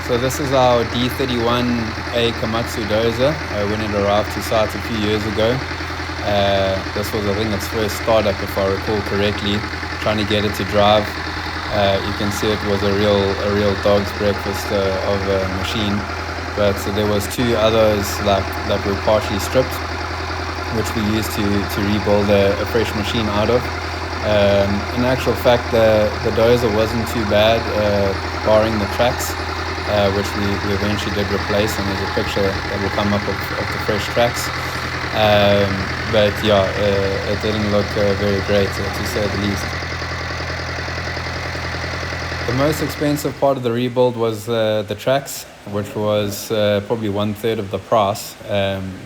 So this is our D31 Komatsu Dozer when it arrived to site a few years ago. This was, I think, its first startup, if I recall correctly, trying to get it to drive. You can see it was a real dog's breakfast of a machine. But there was two others that were partially stripped, which we used to rebuild a fresh machine out of. In actual fact, the Dozer wasn't too bad, barring the tracks, which we eventually did replace, and there's a picture that will come up of the fresh tracks. But yeah, it didn't look very great, to say the least. The most expensive part of the rebuild was the tracks, which was probably 1/3 of the price.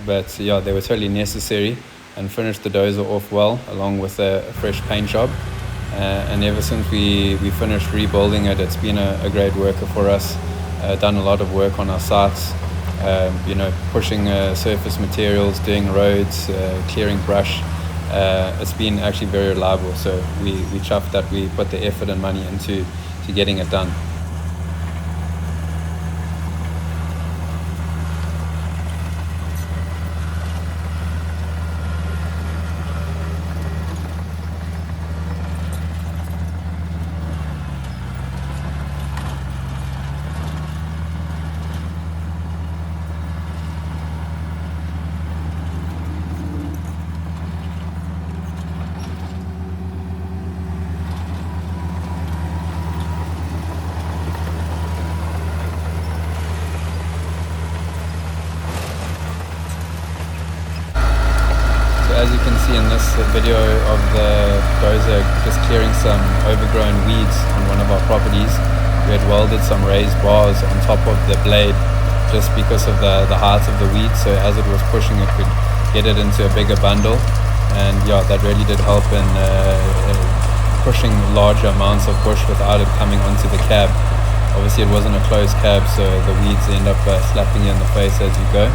But yeah, they were totally necessary and finished the Dozer off well, along with a fresh paint job. And ever since we finished rebuilding it, it's been a great worker for us. Done a lot of work on our sites, pushing surface materials, doing roads, clearing brush. It's been actually very reliable, so we chuffed that we put the effort and money into getting it done. As you can see in this video of the Dozer just clearing some overgrown weeds on one of our properties, we had welded some raised bars on top of the blade just because of the height of the weeds, so as it was pushing it could get it into a bigger bundle. And yeah, that really did help in pushing larger amounts of bush without it coming onto the cab. Obviously it wasn't a closed cab, so the weeds end up slapping you in the face as you go.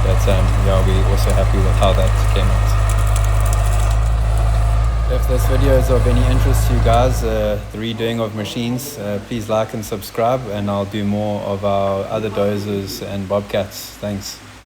But yeah, we're also happy with how that came out. If this video is of any interest to you guys, the redoing of machines, please like and subscribe, and I'll do more of our other Dozers and Bobcats. Thanks.